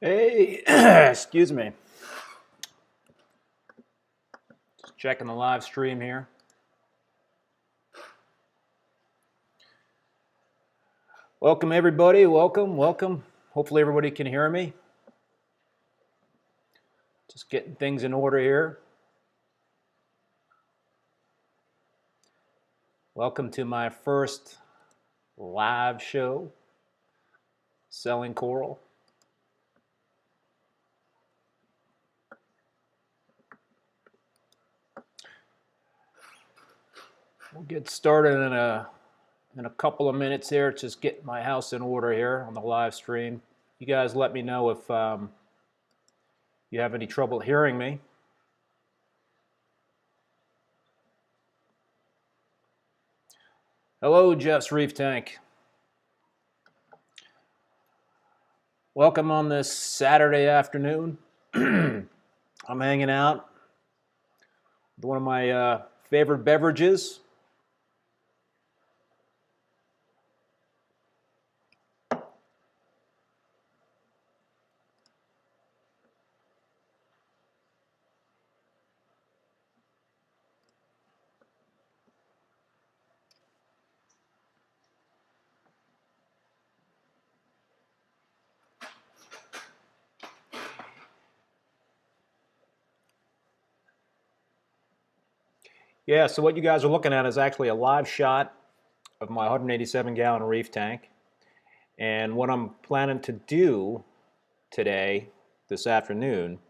Hey, excuse me. Just checking the live stream here. Welcome everybody, welcome. Hopefully everybody can hear me. Just getting things in order here. Welcome to my first live show, selling coral. We'll get started in a couple of minutes here. Just getting my house in order here on the live stream. You guys let me know if you have any trouble hearing me. Hello, Jeff's Reef Tank. Welcome on this Saturday afternoon. I'm hanging out with one of my favorite beverages. Yeah, so what you guys are looking at is actually a live shot of my 187-gallon reef tank. And what I'm planning to do today, this afternoon,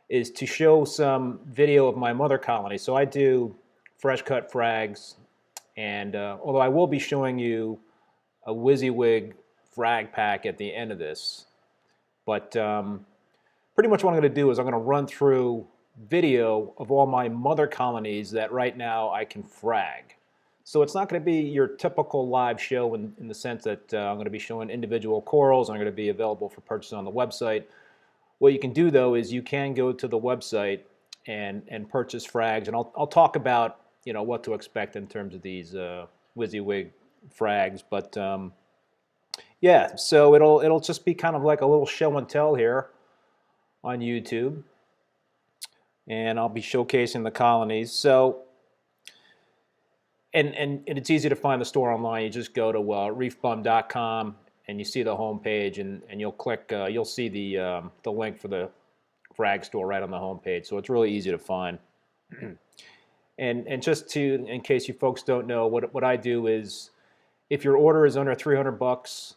is to show some video of my mother colony. So I do fresh cut frags, and although I will be showing you a WYSIWYG frag pack at the end of this, but pretty much what I'm going to do is I'm going to run through video of all my mother colonies that right now I can frag. So it's not going to be your typical live show in the sense that I'm going to be showing individual corals. I'm going to be available for purchase on the website. What you can do though is you can go to the website and purchase frags, and I'll talk about what to expect in terms of these WYSIWYG frags. But yeah, so it'll just be kind of like a little show and tell here on YouTube. And I'll be showcasing the colonies. So, and it's easy to find the store online. You just go to ReefBum.com and you see the home page, and you'll click. You'll see the link for the frag store right on the home page. So it's really easy to find. and just in case you folks don't know, what I do is, if your order is under $300,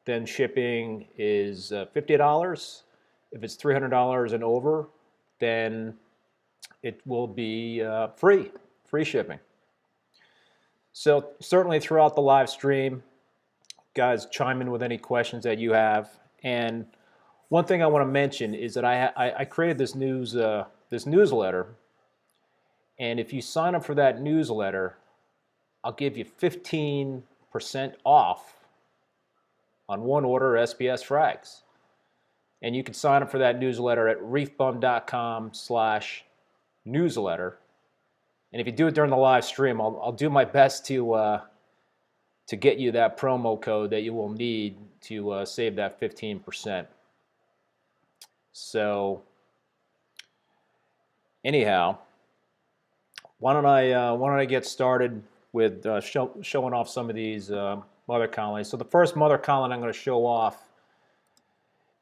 then shipping is $50. If it's $300 and over, then it will be free shipping. So certainly throughout the live stream, guys, chime in with any questions that you have. And one thing I want to mention is that I created this newsletter, and if you sign up for that newsletter, I'll give you 15% off on one order of SPS frags. And you can sign up for that newsletter at reefbum.com/newsletter. And if you do it during the live stream, I'll do my best to get you that promo code that you will need to save that 15%. So anyhow, why don't I get started with showing off some of these mother colonies. So the first mother colony I'm going to show off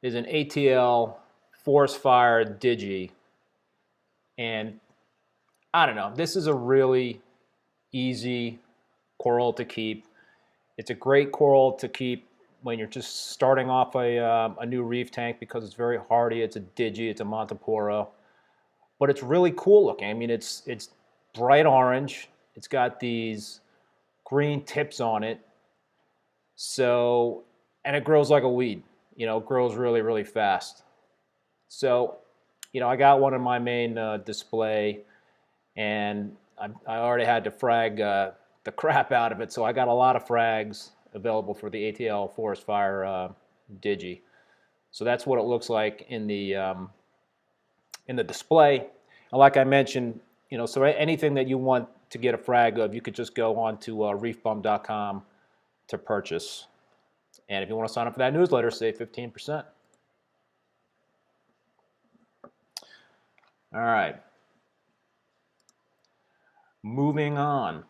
is an ATL forest fire digi. And I don't know, this is a really easy coral to keep. It's a great coral to keep when you're just starting off a new reef tank because it's very hardy. It's a digi, it's a montipora, but it's really cool looking. I mean, it's bright orange. It's got these green tips on it. So, and it grows like a weed. It grows really, really fast. So, I got one in my main display, and I already had to frag the crap out of it. So I got a lot of frags available for the ATL Forest Fire digi. So that's what it looks like in the display. And like I mentioned, so anything that you want to get a frag of, you could just go on to reefbum.com to purchase. And if you want to sign up for that newsletter, save 15%. All right. Moving on.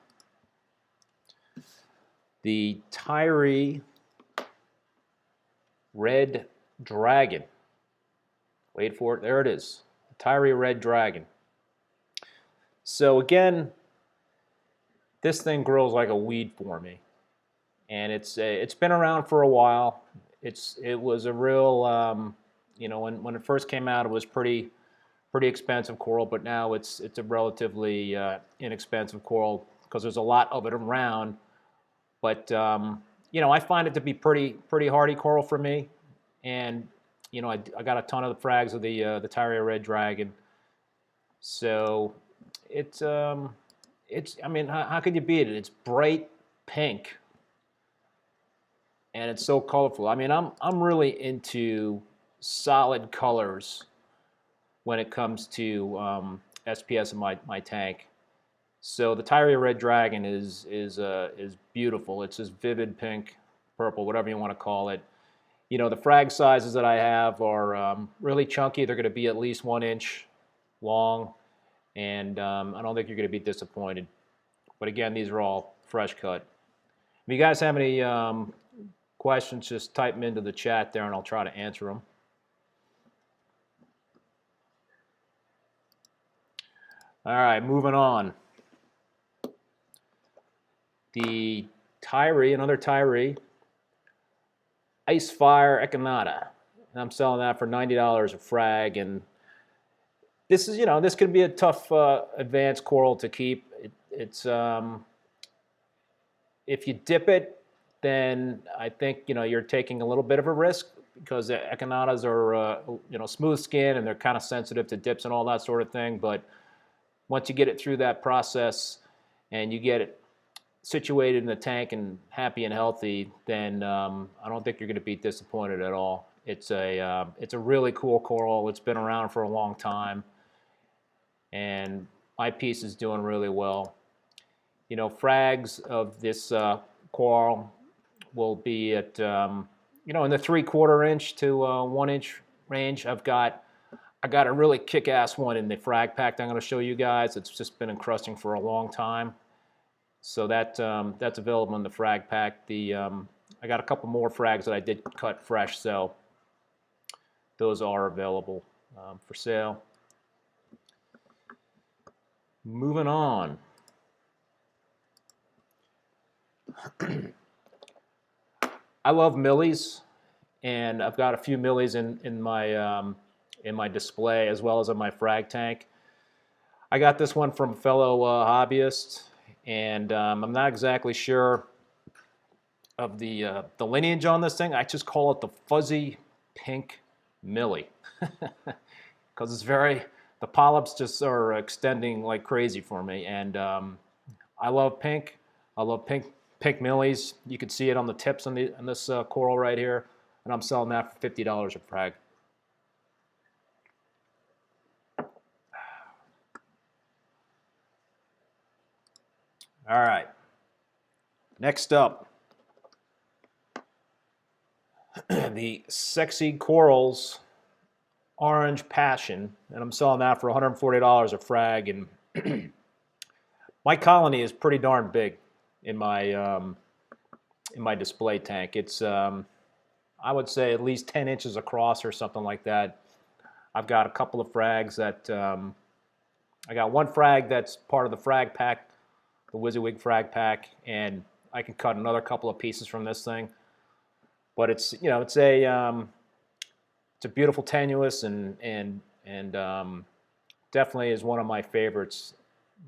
The Tyree Red Dragon. Wait for it. There it is. The Tyree Red Dragon. So again, this thing grows like a weed for me, and it's been around for a while. It was a real you know, when it first came out, it was pretty expensive coral, but now it's a relatively inexpensive coral because there's a lot of it around. But you know, I find it to be pretty hardy coral for me, and you know, I got a ton of the frags of the Tyree Red Dragon. So it's I mean, how could you beat it? It's bright pink, and it's so colorful. I mean, I'm really into solid colors when it comes to SPS in my tank. So the Tyree Red Dragon is beautiful. It's this vivid pink, purple, whatever you want to call it. You know, the frag sizes that I have are really chunky. They're going to be at least 1 inch long, and I don't think you're going to be disappointed. But again, these are all fresh cut. If you guys have any questions, just type them into the chat there, and I'll try to answer them. All right, moving on. The Tyree, another Tyree, Ice Fire Echinata. And I'm selling that for $90 a frag, and this is, you know, this could be a tough advanced coral to keep. It's if you dip it, then I think, you know, you're taking a little bit of a risk because the echinatas are you know, smooth skin and they're kind of sensitive to dips and all that sort of thing. But once you get it through that process and you get it situated in the tank and happy and healthy, then I don't think you're going to be disappointed at all. It's a really cool coral. It's been around for a long time, and my piece is doing really well. You know, frags of this coral will be at you know, in the 3/4 inch to 1 inch range. I got a really kick-ass one in the frag pack that I'm going to show you guys. It's just been encrusting for a long time. So that's available in the frag pack. I got a couple more frags that I did cut fresh, so those are available for sale. Moving on. I love millis, and I've got a few millis in my display as well as in my frag tank. I got this one from a fellow hobbyist, and I'm not exactly sure of the lineage on this thing. I just call it the fuzzy pink milli because it's the polyps just are extending like crazy for me, and I love pink. I love pink millis. You can see it on the tips on this coral right here, and I'm selling that for $50 a frag. All right. Next up, the Sexy Corals Orange Passion, and I'm selling that for $140 a frag. And my colony is pretty darn big in my display tank. It's I would say at least 10 inches across or something like that. I've got a couple of frags that I got one frag that's part of the frag pack, the WYSIWYG frag pack, and I can cut another couple of pieces from this thing. But it's, you know, it's a beautiful tenuous, and definitely is one of my favorites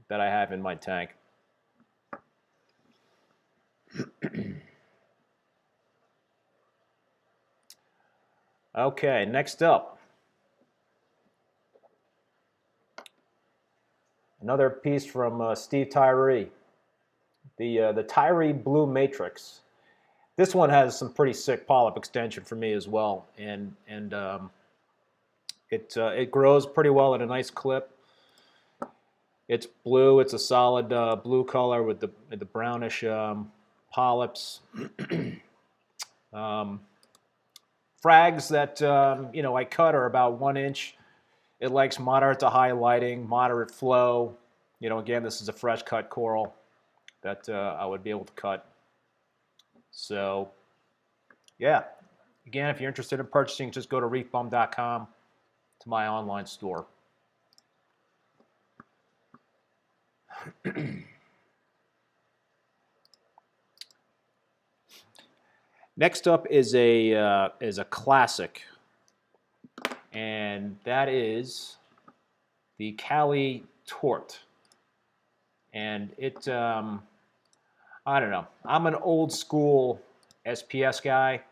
that I have in my tank. Okay, next up, another piece from Steve Tyree, the Tyree Blue Matrix. This one has some pretty sick polyp extension for me as well, and it grows pretty well at a nice clip. It's blue. It's a solid blue color with the brownish polyps. Frags that you know, I cut are about 1 inch. It likes moderate to high lighting, moderate flow. You know, again, this is a fresh cut coral that I would be able to cut. So, yeah. Again, if you're interested in purchasing, just go to reefbum.com to my online store. Next up is a classic, and that is the Cali tort. And it, I don't know. I'm an old school SPS guy,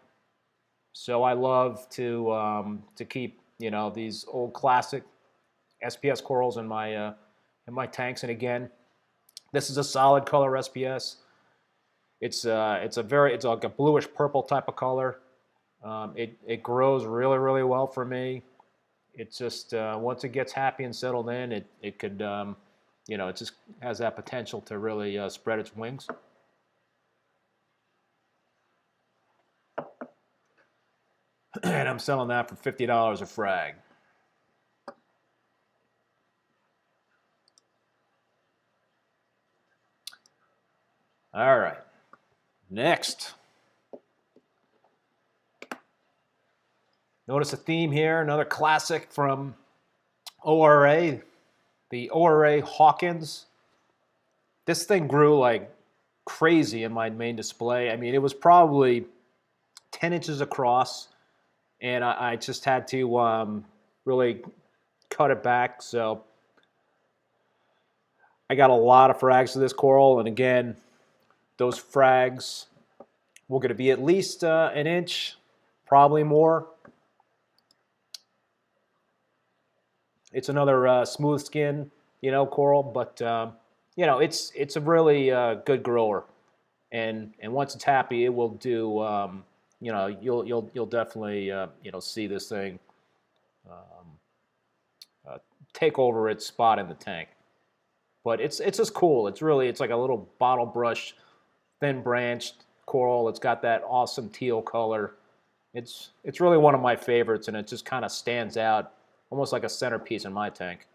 so I love to keep, you know, these old classic SPS corals in my tanks. And again, this is a solid color SPS. It's like a bluish purple type of color. It grows really well for me. It's just once it gets happy and settled in, it could you know, it just has that potential to really spread its wings. And I'm selling that for $50 a frag. All right. Next. Notice a theme here, another classic from ORA, the ORA Hawkins. This thing grew like crazy in my main display. I mean, it was probably 10 inches across, and I just had to really cut it back. So I got a lot of frags to this coral, and again, those frags were going to be at least an inch, probably more. It's another smooth skin, you know, coral, but you know, it's a really good grower, and once it's happy, it will do. You know, you'll definitely you know, see this thing take over its spot in the tank. But it's just cool. It's like a little bottle brush, thin branched coral. It's got that awesome teal color. It's really one of my favorites, and it just kind of stands out, almost like a centerpiece in my tank.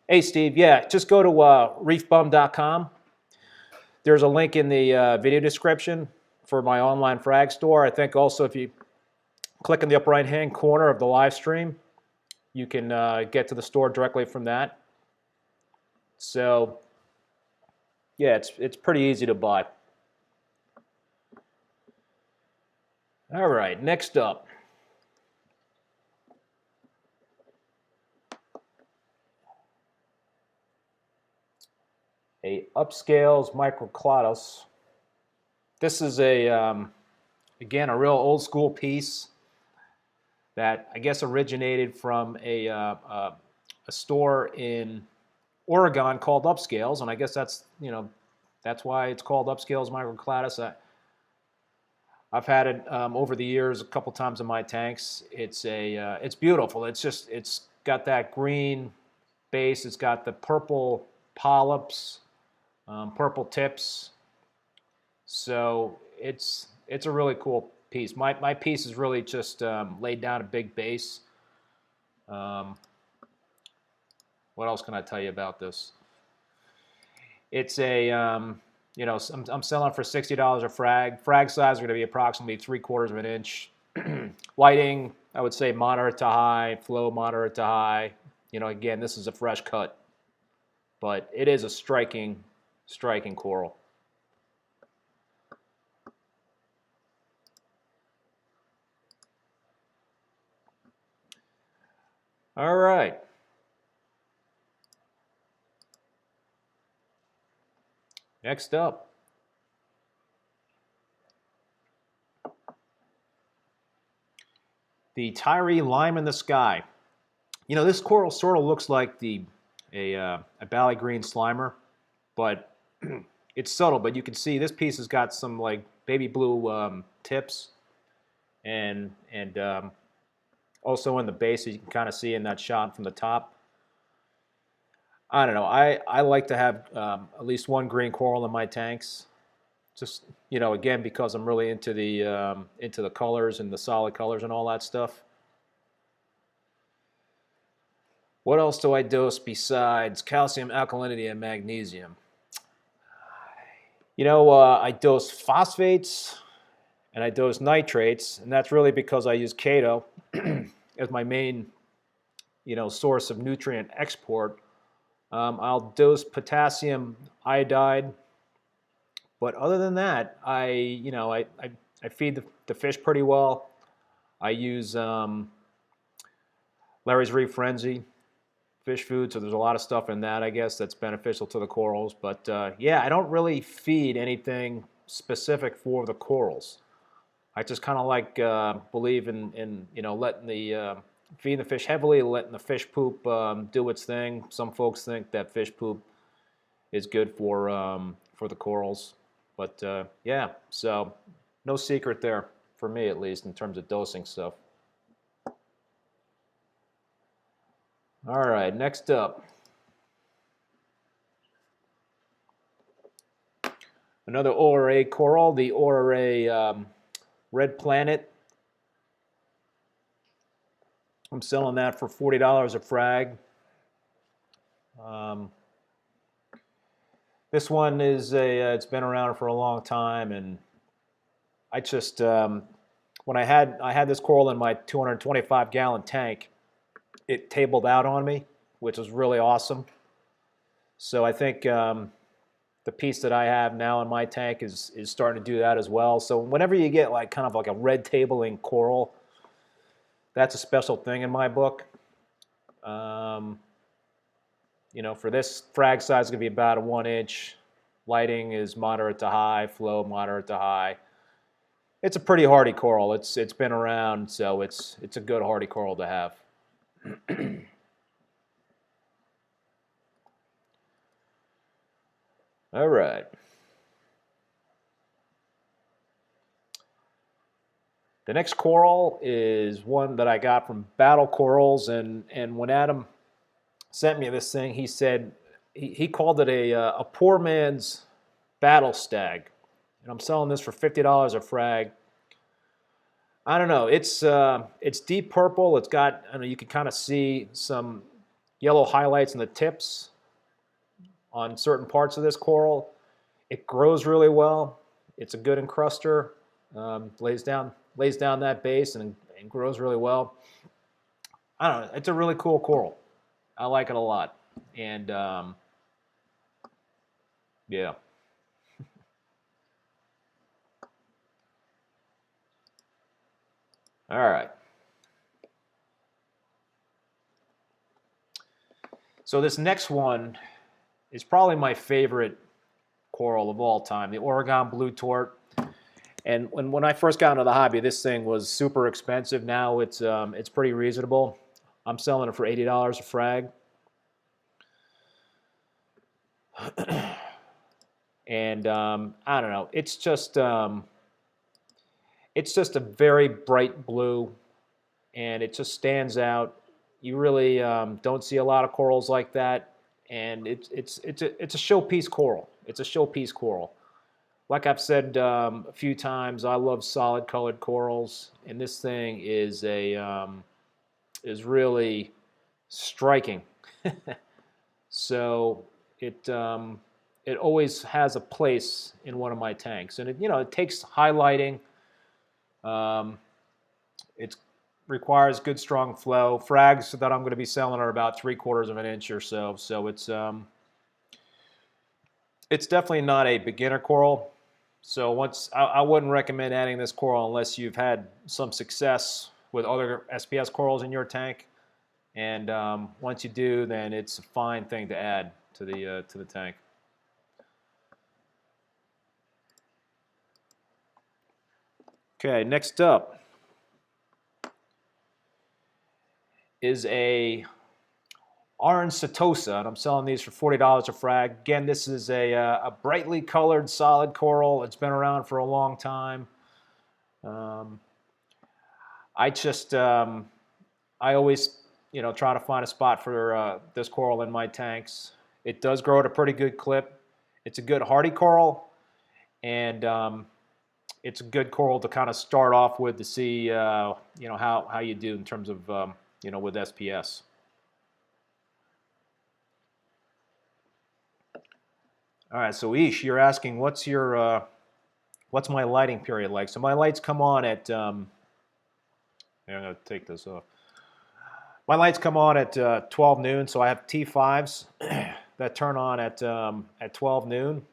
Hey, Steve. Yeah, just go to reefbum.com. There's a link in the video description for my online frag store. I think also if you click in the upper right-hand corner of the live stream, you can get to the store directly from that. So, yeah, it's pretty easy to buy. All right, next up. A Upscales microclados. This is again, a real old school piece that I guess originated from a store in Oregon called Upscales, and I guess that's, you know, that's why it's called Upscales microclados. I've had it over the years a couple times in my tanks. It's beautiful. It's got that green base. It's got the purple polyps, purple tips. So it's a really cool piece. My piece is really just laid down a big base. What else can I tell you about this? It's a you know, I'm selling for $60 a frag. Frag size is going to be approximately 3/4 of an inch. Lighting, I would say moderate to high. Flow, moderate to high. You know, again, this is a fresh cut, but it is a striking coral. All right. Next up. The Tyree lime in the sky. You know, this coral sort of looks like a Bally Green Slimer, but it's subtle. But you can see this piece has got some like baby blue tips, and also in the base, as you can kind of see in that shot from the top. I don't know. I like to have at least one green coral in my tanks. Just, you know, again, because I'm really into the colors and the solid colors and all that stuff. What else do I dose besides calcium, alkalinity, and magnesium? You know, I dose phosphates and I dose nitrates, and that's really because I use Kato as my main, you know, source of nutrient export. I'll dose potassium iodide, but other than that, I feed the fish pretty well. I use Larry's Reef Frenzy fish food, so there's a lot of stuff in that, I guess, that's beneficial to the corals. But yeah, I don't really feed anything specific for the corals. I just kind of like believe in you know, letting the feeding the fish heavily, letting the fish poop do its thing. Some folks think that fish poop is good for the corals, but yeah, so no secret there for me, at least in terms of dosing stuff. All right, next up, another ORA coral, the ORA Red Planet. I'm selling that for $40 a frag. This one is it's been around for a long time, and I just when I had this coral in my 225-gallon tank, it tabled out on me, which was really awesome. So I think the piece that I have now in my tank is starting to do that as well. So whenever you get like kind of like a red tabling coral, that's a special thing in my book. You know, for this frag size, it's going to be about a 1-inch. Lighting is moderate to high, flow moderate to high. It's a pretty hardy coral. It's been around, so it's a good hardy coral to have. All right. The next coral is one that I got from Battle Corals, and when Adam sent me this thing, he said he called it a poor man's battle stag, and I'm selling this for $50 a frag. I don't know. It's deep purple. It's got, I know, you can kind of see some yellow highlights in the tips on certain parts of this coral. It grows really well. It's a good encruster. Lays down that base and grows really well. I don't know. It's a really cool coral. I like it a lot. And yeah. All right. So this next one is probably my favorite coral of all time, the Oregon blue tort. And when I first got into the hobby, this thing was super expensive. Now it's pretty reasonable. I'm selling it for $80 a frag. And I don't know. It's just a very bright blue, and it just stands out. You really don't see a lot of corals like that, and it's a showpiece coral. It's a showpiece coral. Like I've said a few times, I love solid colored corals, and this thing is really striking. So it always has a place in one of my tanks, and it takes highlighting. It requires good strong flow. Frags that I'm going to be selling are about 3/4 of an inch or so. So it's definitely not a beginner coral. So I wouldn't recommend adding this coral unless you've had some success with other SPS corals in your tank. And once you do, then it's a fine thing to add to the tank. Okay, next up is a orange setosa, and I'm selling these for $40 a frag. Again, this is a brightly colored solid coral. It's been around for a long time. I always try to find a spot for this coral in my tanks. It does grow at a pretty good clip. It's a good hardy coral, and it's a good coral to kind of start off with to see you know how you do in terms of you know with SPS. All right, so Ish, you're asking what's my lighting period like? So my lights come on at I'm gonna take this off. My lights come on at 12 noon, so I have T5s that turn on at 12 noon,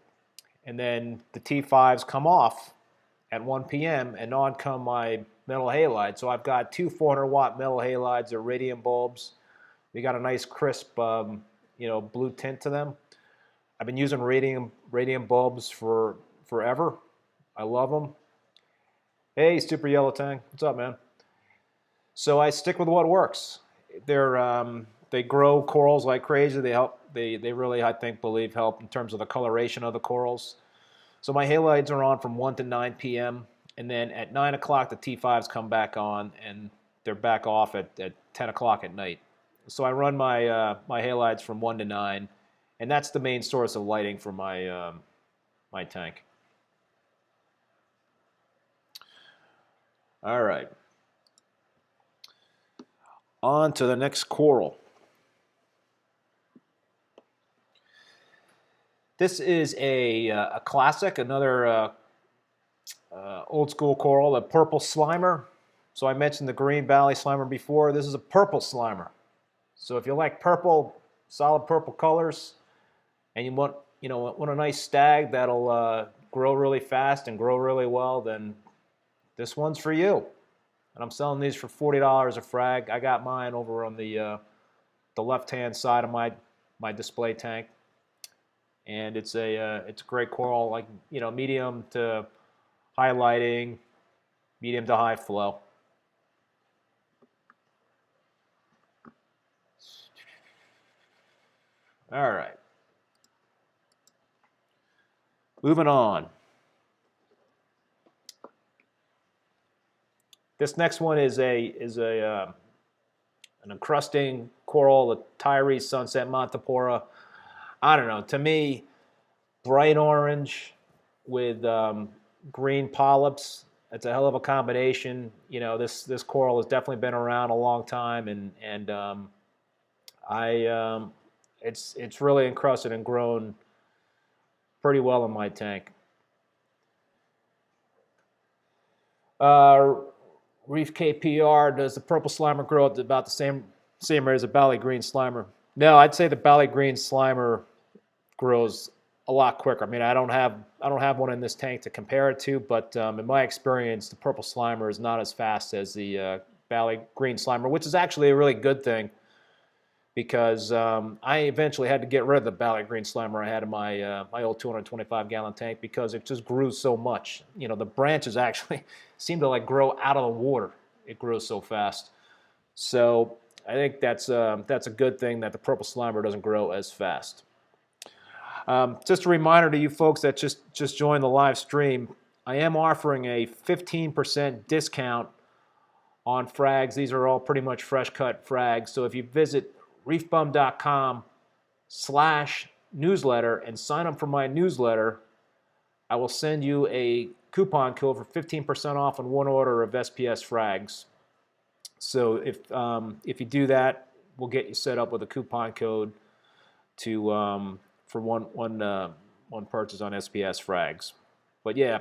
and then the T5s come off at 1 p.m. and on come my metal halides. So I've got two 400-watt metal halides, they're radium bulbs. They got a nice crisp, you know, blue tint to them. I've been using radium bulbs for forever. I love them. Hey, Super Yellow Tang, what's up, man? So I stick with what works. They grow corals like crazy. They help. They really, I think, help in terms of the coloration of the corals. So my halides are on from 1 to 9 p.m. and then at 9 o'clock the T5s come back on and they're back off at 10 o'clock at night. So I run my my halides from 1 to 9, and that's the main source of lighting for my my tank. All right. On to the next coral. This is a classic, another old school coral, a purple slimer. So I mentioned the green valley slimer before. This is a purple slimer. So if you like purple, solid purple colors, and you want a nice stag that'll grow really fast and grow really well, then this one's for you. And I'm selling these for $40 a frag. I got mine over on the left-hand side of my display tank, and it's a great coral, like medium to high lighting, medium to high flow. All right, moving on. This next one is an encrusting coral, the Tyree Sunset Montipora. I don't know. To me, bright orange with green polyps. It's a hell of a combination. This coral has definitely been around a long time, and it's really encrusted and grown pretty well in my tank. Reef KPR, does the purple slimer grow at about the same rate as a Bally green slimer? No, I'd say the Bally green slimer grows a lot quicker. I mean, I don't have one in this tank to compare it to, but in my experience, the purple slimer is not as fast as the Bally green slimer, which is actually a really good thing, because I eventually had to get rid of the Bally green slimer I had in my my old 225-gallon tank, because it just grew so much. The branches actually seem to grow out of the water. It grows so fast. So I think that's a good thing that the purple slimer doesn't grow as fast. Just a reminder to you folks that just joined the live stream, I am offering a 15% discount on frags. These are all pretty much fresh cut frags. So if you visit reefbum.com/newsletter and sign up for my newsletter, I will send you a coupon code for 15% off on one order of SPS frags. So if you do that, we'll get you set up with a coupon code to for one purchase on SPS frags. But yeah,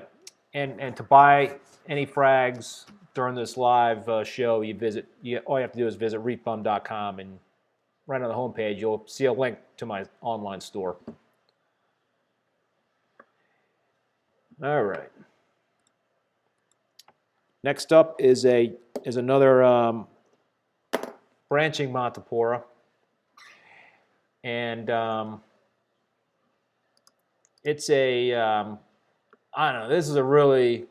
and to buy any frags during this live show, all you have to do is visit reefbum.com, and right on the homepage you'll see a link to my online store. All right. Next up is another branching montipora, and it's a I don't know. This is a really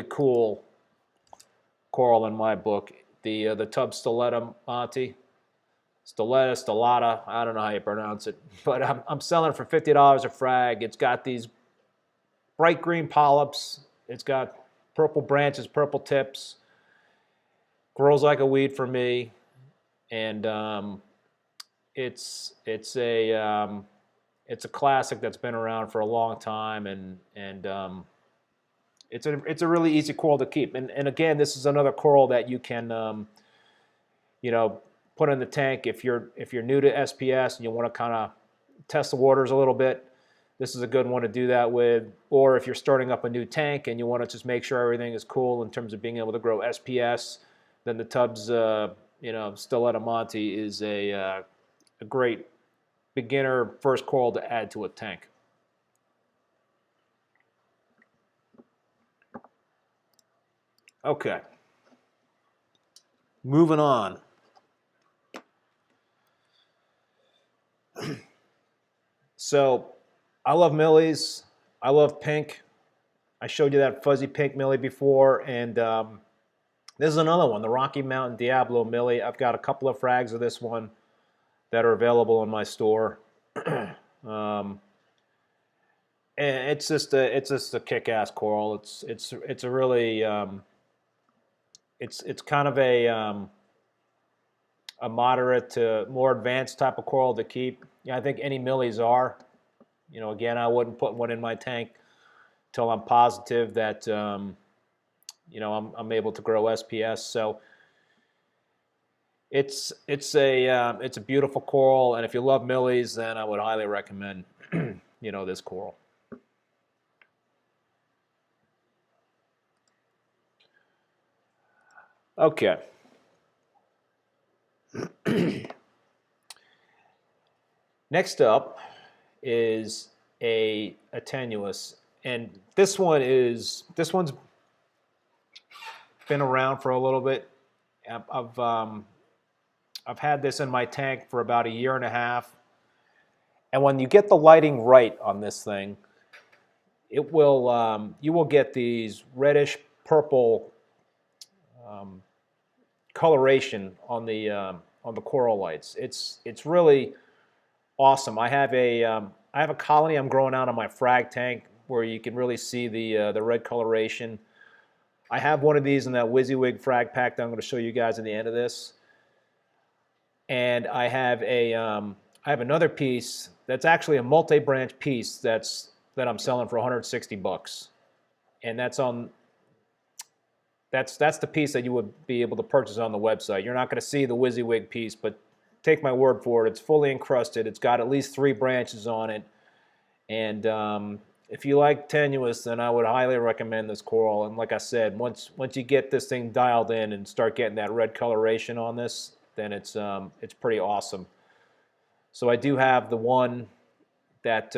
cool coral in my book. The tub stellata monti, stellata. I don't know how you pronounce it, but I'm selling it for $50 a frag. It's got these bright green polyps. It's got purple branches, purple tips. Grows like a weed for me, and it's it's a classic that's been around for a long time, and it's a really easy coral to keep. And again, this is another coral that you can you know, put in the tank if you're new to SPS and you want to kind of test the waters a little bit. This is a good one to do that with. Or if you're starting up a new tank and you want to just make sure everything is cool in terms of being able to grow SPS, then the Tubbs you know, stellata monti is a great beginner first coral to add to a tank. Okay, moving on. So I love millis. I love pink. I showed you that fuzzy pink milli before, and this is another one, the Rocky Mountain Diablo milli. I've got a couple of frags of this one that are available in my store. And it's just a kick-ass coral. It's a really it's kind of a moderate to more advanced type of coral to keep. Yeah, I think any millis are. You know, again, I wouldn't put one in my tank till I'm positive that you know, I'm able to grow SPS. So it's a beautiful coral, and if you love millis, then I would highly recommend you know, this coral. Okay. Next up is a Tenius, and this one's been around for a little bit. I've had this in my tank for about a year and a half, and when you get the lighting right on this thing, it will you will get these reddish purple coloration on the coral lights. It's really awesome. I have a colony I'm growing out on my frag tank where you can really see the red coloration. I have one of these in that WYSIWYG frag pack that I'm going to show you guys at the end of this. And I have another piece that's actually a multi-branch piece that I'm selling for 160 bucks. And that's the piece that you would be able to purchase on the website. You're not going to see the WYSIWYG piece, but take my word for it. It's fully encrusted. It's got at least 3 branches on it. And if you like Tenius, then I would highly recommend this coral. And like I said, once you get this thing dialed in and start getting that red coloration on this, then it's pretty awesome. So I do have the one that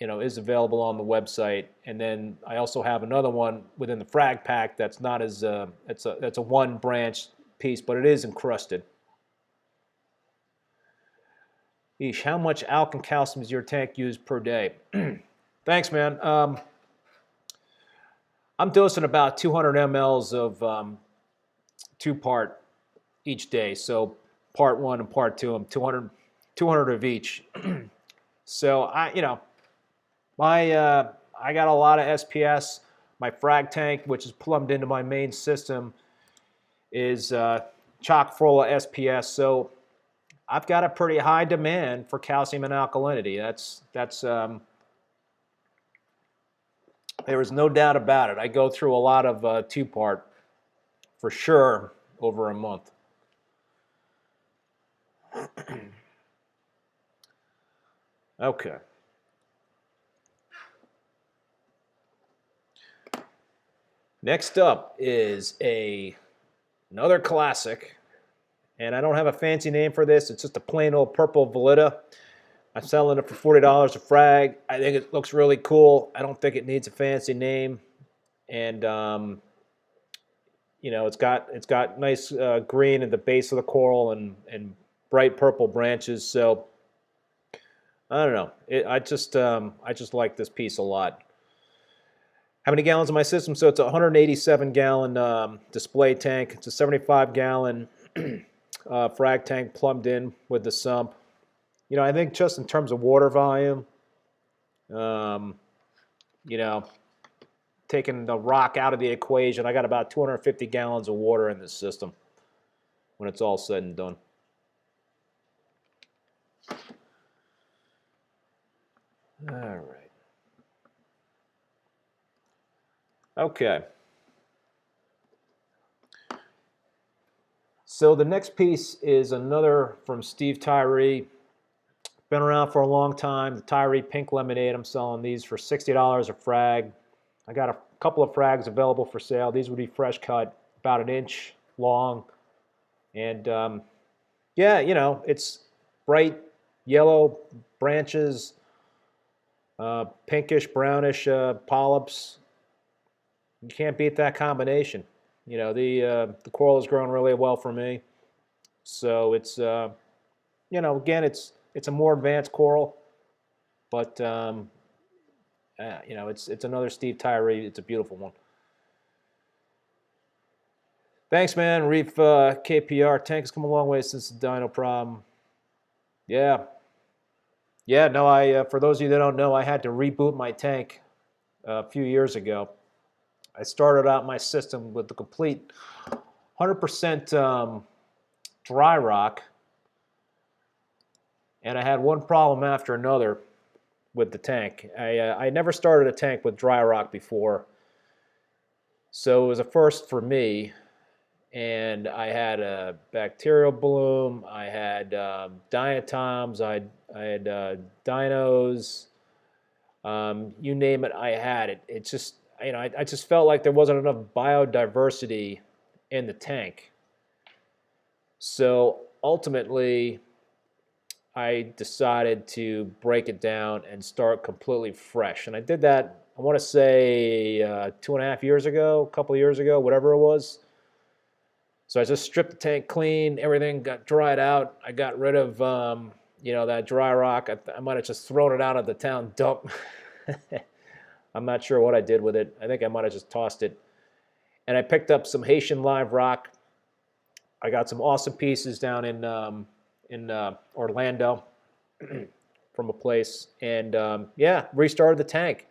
you know, is available on the website, and then I also have another one within the frag pack that's not as that's a 1 branch piece, but it is encrusted. Eesh, how much alk and calcium does your tank use per day? Thanks, man. I'm dosing about 200 mLs of 2-part each day. So part 1 and part 2, I'm 200 of each. So I got a lot of SPS. My frag tank, which is plumbed into my main system, is chock full of SPS. So I've got a pretty high demand for calcium and alkalinity. There is no doubt about it. I go through a lot of 2-part for sure over a month. Okay. Next up is another classic, and I don't have a fancy name for this. It's just a plain old purple Valida. I'm selling it for $40 a frag. I think it looks really cool. I don't think it needs a fancy name, and you know, it's got nice green at the base of the coral and bright purple branches. So I don't know. I just like this piece a lot. How many gallons in my system? So it's a 187-gallon display tank. It's a 75-gallon frag tank plumbed in with the sump. You know, I think just in terms of water volume, you know, taking the rock out of the equation, I got about 250 gallons of water in this system when it's all said and done. All right. Okay. So the next piece is another from Steve Tyree. Been around for a long time. The Tyree Pink Lemonade. I'm selling these for $60 a frag. I got a couple of frags available for sale. These would be fresh cut, about an inch long. And yeah, you know, it's bright yellow branches, pinkish, brownish polyps. You can't beat that combination. You know, the coral has grown really well for me. So it's, you know, again, it's a more advanced coral, but you know, it's another Steve Tyree. It's a beautiful one. Thanks, man. Reef KPR tank has come a long way since the dino problem. Yeah, yeah. No, I for those of you that don't know, I had to reboot my tank a few years ago. I started out my system with the complete 100% dry rock, and I had one problem after another with the tank. I never started a tank with dry rock before, so it was a first for me. And I had a bacterial bloom. I had diatoms. I had dinos. You name it, I had it. It just, you know, I just felt like there wasn't enough biodiversity in the tank. So ultimately, I decided to break it down and start completely fresh. And I did that, I want to say 2.5 years ago, a couple of years ago, whatever it was. So I just stripped the tank clean. Everything got dried out. I got rid of, you know, that dry rock. I might have just thrown it out at the town dump. I'm not sure what I did with it. I think I might have just tossed it. And I picked up some Haitian live rock. I got some awesome pieces down in Orlando from a place, and yeah, restarted the tank.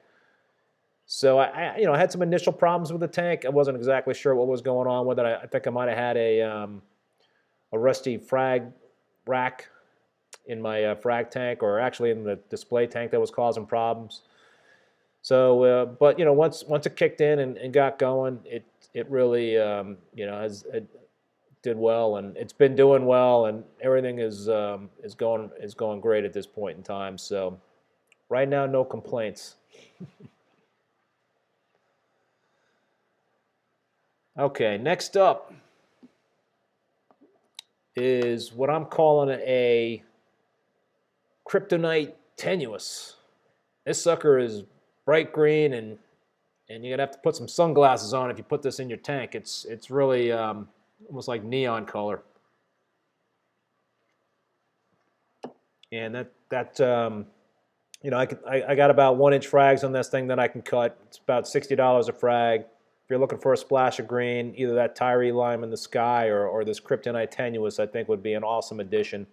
So you know, I had some initial problems with the tank. I wasn't exactly sure what was going on with it. I think I might have had a rusty frag rack in my frag tank, or actually in the display tank, that was causing problems. So, but you know, once it kicked in and got going, it really you know, it did well, and it's been doing well, and everything is going great at this point in time. So, right now, no complaints. Okay, next up is what I'm calling a Kryptonite Tenius. This sucker is bright green, and you're gonna have to put some sunglasses on if you put this in your tank. It's really almost like neon color. And that you know, I got about 1-inch frags on this thing that I can cut. It's about $60 a frag. If you're looking for a splash of green, either that Tyree lime in the sky or this Kryptonite Tenuous, I think would be an awesome addition.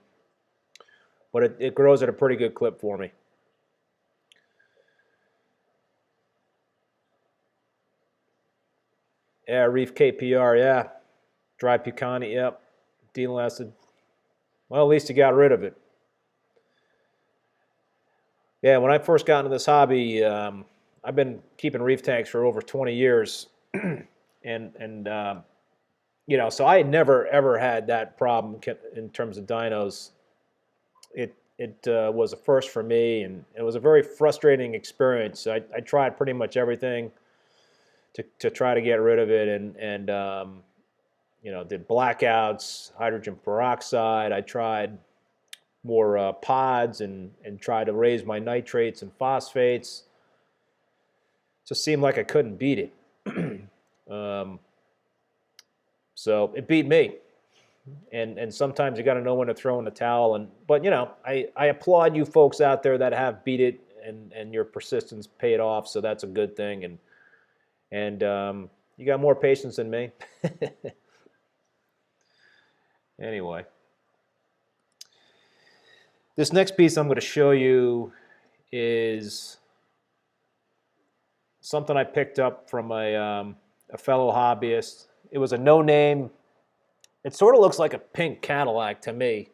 But it grows at a pretty good clip for me. Yeah, Reef KPR, yeah. Dry Pucani, yep. Denal acid. Well, at least you got rid of it. Yeah, when I first got into this hobby, I've been keeping reef tanks for over 20 years. and you know, so I had never ever had that problem in terms of dinos. It was a first for me, and it was a very frustrating experience. I tried pretty much everything to try to get rid of it, and you know, did blackouts, hydrogen peroxide. I tried more pods and tried to raise my nitrates and phosphates. Just seemed like I couldn't beat it. So it beat me, and sometimes you got to know when to throw in the towel. But you know, I applaud you folks out there that have beat it, and your persistence paid off. So that's a good thing, and you got more patience than me. Anyway, this next piece I'm going to show you is something I picked up from a fellow hobbyist. It was a no-name. It sort of looks like a pink Cadillac to me.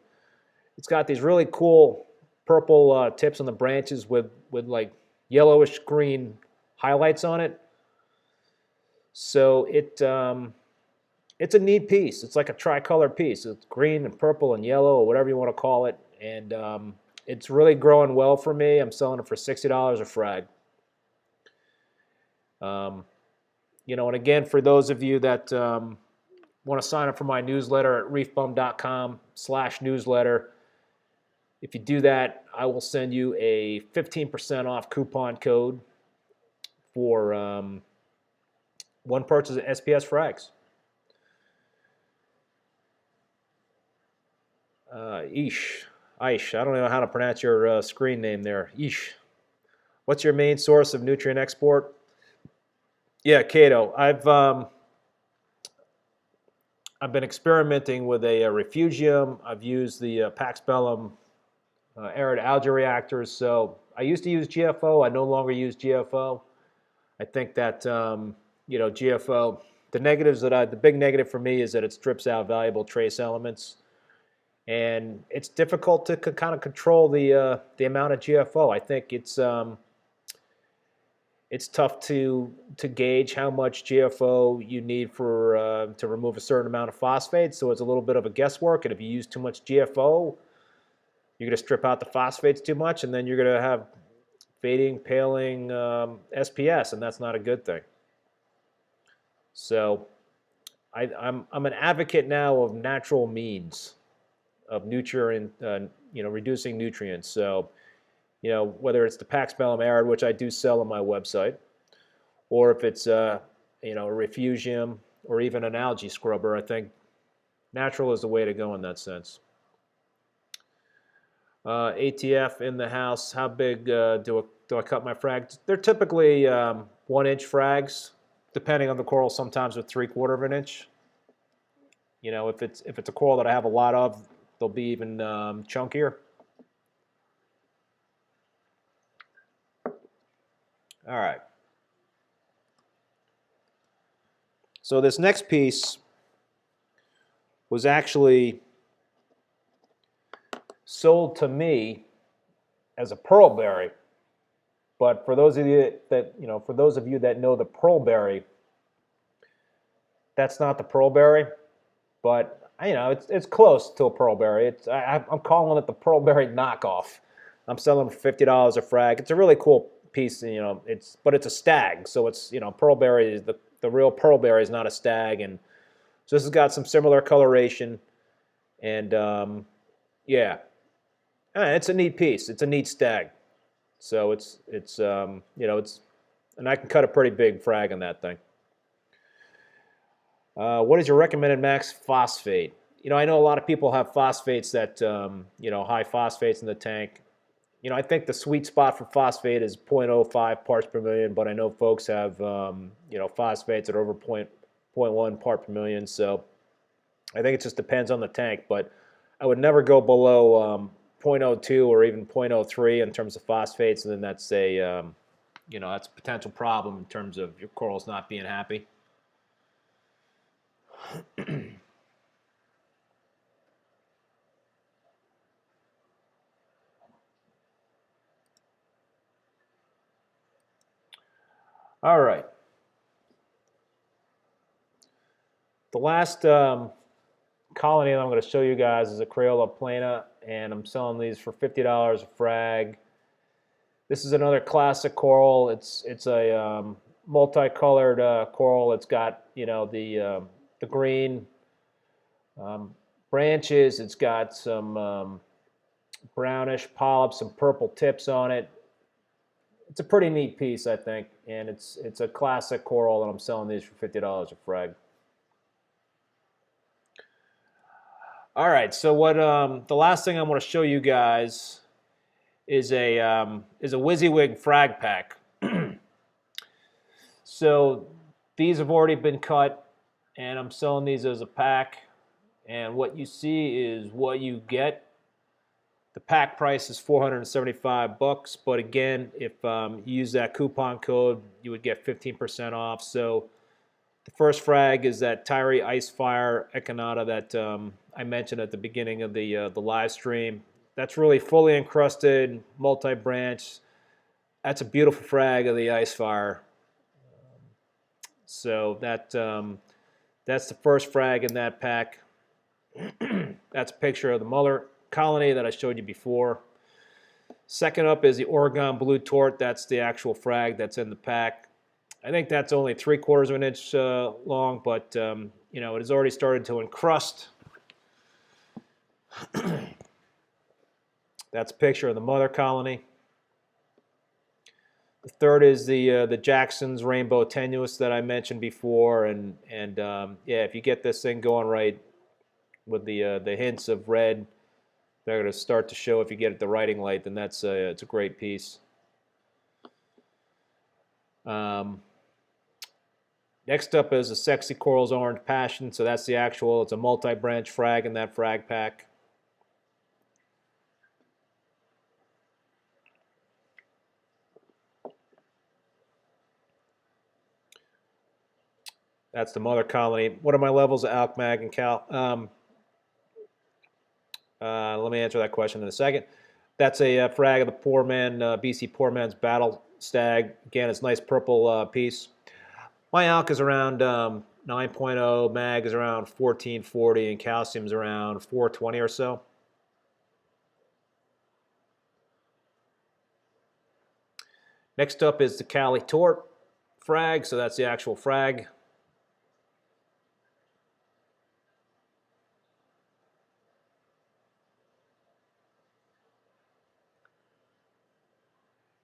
It's got these really cool purple tips on the branches with like yellowish green highlights on it. So it's a neat piece. It's like a tricolor piece. It's green and purple and yellow, or whatever you want to call it. And it's really growing well for me. I'm selling it for $60 a frag. You know, and again, for those of you that want to sign up for my newsletter at reefbum.com/newsletter, if you do that, I will send you a 15% off coupon code for one purchase of SPS Frags. Ish. I don't know how to pronounce your screen name there. Ish. What's your main source of nutrient export? Yeah, Cato. I've been experimenting with a refugium. I've used the Bellum ARID algae reactors. So I used to use GFO. I no longer use GFO. I think that you know, GFO. The big negative for me is that it strips out valuable trace elements, and it's difficult to kind of control the amount of GFO. I think it's tough to gauge how much GFO you need for to remove a certain amount of phosphate. So it's a little bit of a guesswork. And if you use too much GFO, you're going to strip out the phosphates too much, and then you're going to have fading, paling SPS, and that's not a good thing. So I'm an advocate now of natural means of nutrient, you know, reducing nutrients. So, you know, whether it's the Bellum ARID, which I do sell on my website, or if it's you know, a refugium or even an algae scrubber, I think natural is the way to go in that sense. ATF in the house. How big do I cut my frags? They're typically 1-inch frags, depending on the coral. Sometimes with 3/4 of an inch. You know, if it's a coral that I have a lot of, they'll be even chunkier. All right. So this next piece was actually sold to me as a pearlberry, but for those of you that know the pearlberry, that's not the pearlberry, but you know, it's close to a pearlberry. I'm calling it the pearlberry knockoff. I'm selling for $50 a frag. It's a really cool piece, you know. But it's a stag, so it's, you know, pearlberry is the real pearlberry is not a stag, and so this has got some similar coloration, and yeah, it's a neat piece. It's a neat stag, so it's you know, and I can cut a pretty big frag on that thing. What is your recommended max phosphate? You know, I know a lot of people have phosphates that you know, high phosphates in the tank. You know, I think the sweet spot for phosphate is 0.05 parts per million, but I know folks have, you know, phosphates that are over 0.1 part per million. So I think it just depends on the tank, but I would never go below 0.02 or even 0.03 in terms of phosphates, and then that's a, you know, that's a potential problem in terms of your corals not being happy. All right. The last colony that I'm going to show you guys is a Crayola plana, and I'm selling these for $50 a frag. This is another classic coral. It's a multicolored coral. It's got, you know, the green branches. It's got some brownish polyps, some purple tips on it. It's a pretty neat piece, I think, and it's a classic coral, and I'm selling these for $50 a frag. All right, so what the last thing I want to show you guys is a WYSIWYG frag pack. So these have already been cut, and I'm selling these as a pack. And what you see is what you get. The pack price is $475, but again, if you use that coupon code, you would get 15% off. So the first frag is that Tyree Ice Fire Echinata that I mentioned at the beginning of the live stream. That's really fully encrusted, multi-branch. That's a beautiful frag of the ice fire. So that's the first frag in that pack. That's a picture of the mother colony that I showed you before. Second up is the Oregon Blue Tort. That's the actual frag that's in the pack. I think that's only 3/4 of an inch long, but you know, it has already started to encrust. That's a picture of the mother colony. The third is the Jackson's Rainbow Tenius that I mentioned before, and yeah, if you get this thing going right with the hints of red, they're going to start to show if you get it the writing light, then that's it's a great piece. Next up is a Sexy Corals Orange Passion, so that's the actual, it's a multi-branch frag in that frag pack. That's the mother colony. What are my levels of Alk, Mag, and Cal? Let me answer that question in a second. That's a frag of the Poor Man, BC Poor Man's Battle Stag. Again, it's a nice purple piece. My Alk is around 9.0, Mag is around 1440, and calcium is around 420 or so. Next up is the Cali Tort frag, so that's the actual frag.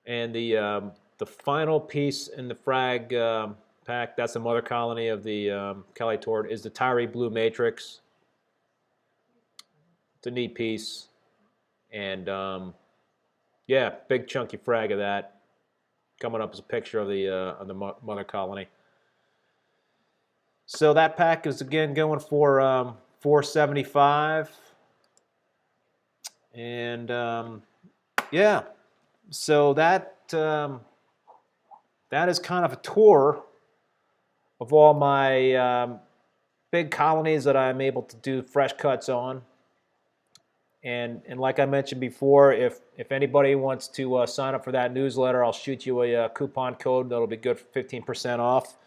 And the final piece in the frag pack, that's the mother colony of the Cali Tort, is the Tyree Blue Matrix. It's a neat piece. And yeah, big chunky frag of that. Coming up as a picture of the mother colony. So that pack is again going for $475. And yeah. So that is kind of a tour of all my big colonies that I'm able to do fresh cuts on. And like I mentioned before, if anybody wants to sign up for that newsletter, I'll shoot you a coupon code that'll be good for 15% off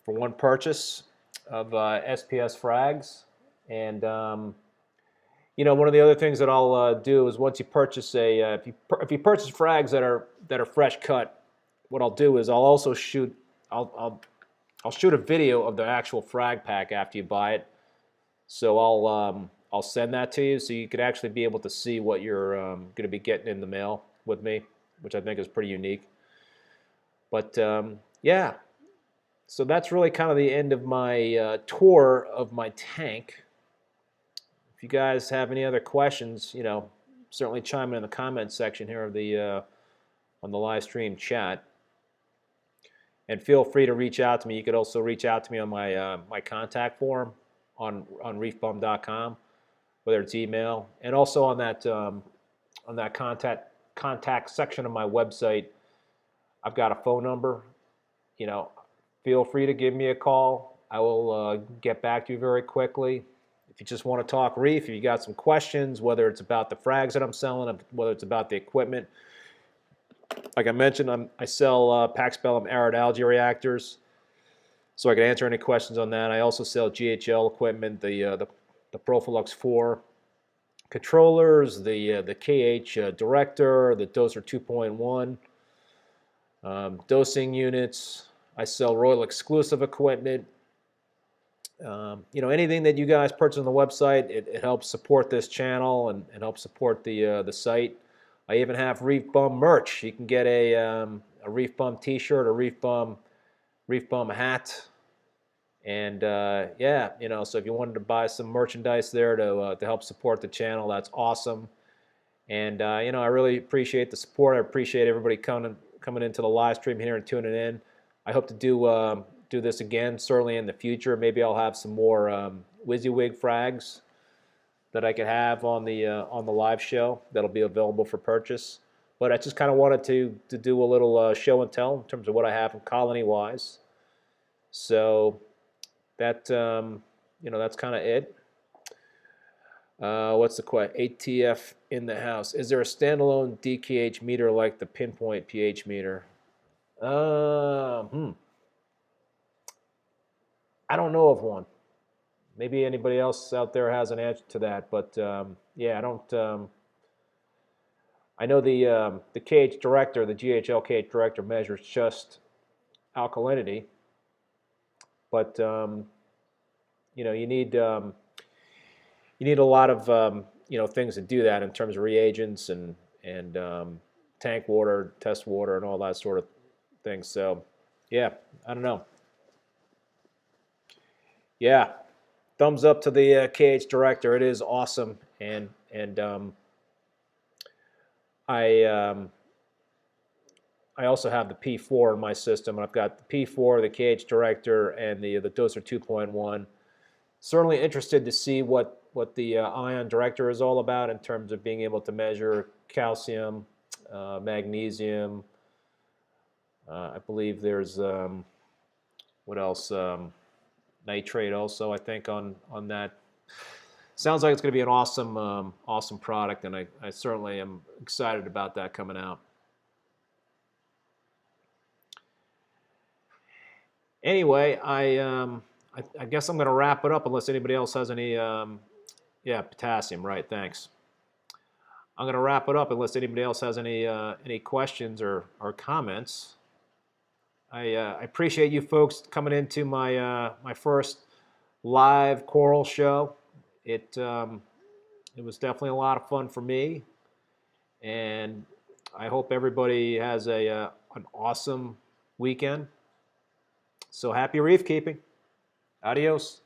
for one purchase of SPS frags. And you know, one of the other things that I'll do is once you purchase if you purchase frags that are fresh cut, what I'll do is I'll also shoot I'll shoot a video of the actual frag pack after you buy it. So I'll send that to you so you could actually be able to see what you're going to be getting in the mail with me, which I think is pretty unique. But yeah, so that's really kind of the end of my tour of my tank. If you guys have any other questions, you know, certainly chime in the comments section here of the on the live stream chat. And feel free to reach out to me. You could also reach out to me on my my contact form on reefbum.com, whether it's email, and also on that contact section of my website, I've got a phone number. You know, feel free to give me a call. I will get back to you very quickly. If you just want to talk reef, if you got some questions, whether it's about the frags that I'm selling, whether it's about the equipment. Like I mentioned, I sell Bellum ARID algae reactors, so I can answer any questions on that. I also sell GHL equipment, the Profilux 4 controllers, the KH Director, the Doser 2.1, dosing units. I sell Royal Exclusiv equipment. You know, anything that you guys purchase on the website, it helps support this channel and helps support the site. I even have ReefBum merch. You can get a ReefBum T-shirt, a ReefBum hat, and yeah, you know. So if you wanted to buy some merchandise there to help support the channel, that's awesome. And you know, I really appreciate the support. I appreciate everybody coming into the live stream here and tuning in. I hope to do this again, certainly in the future. Maybe I'll have some more WYSIWYG frags that I could have on the live show that'll be available for purchase. But I just kind of wanted to do a little show and tell in terms of what I have colony-wise. So that you know, that's kind of it. What's the question? ATF in the house. Is there a standalone DKH meter like the pinpoint pH meter? I don't know of one. Maybe anybody else out there has an answer to that, but yeah, I don't. I know the KH director, the GHL KH director, measures just alkalinity, but you know, you need a lot of things to do that in terms of reagents and tank water, test water, and all that sort of things. So yeah, I don't know. Yeah, thumbs up to the KH director. It is awesome, and I also have the P4 in my system. I've got the P4, the KH director, and the doser 2.1. Certainly interested to see what the ion director is all about in terms of being able to measure calcium, magnesium. I believe there's what else? Nitrate also, I think, on that. Sounds like it's going to be an awesome awesome product, and I certainly am excited about that coming out. Anyway, I guess I'm going to wrap it up unless anybody else has any. Yeah, potassium, right? Thanks. I'm going to wrap it up unless anybody else has any questions or comments. I appreciate you folks coming into my my first live coral show. It was definitely a lot of fun for me, and I hope everybody has an awesome weekend. So happy reef keeping. Adios.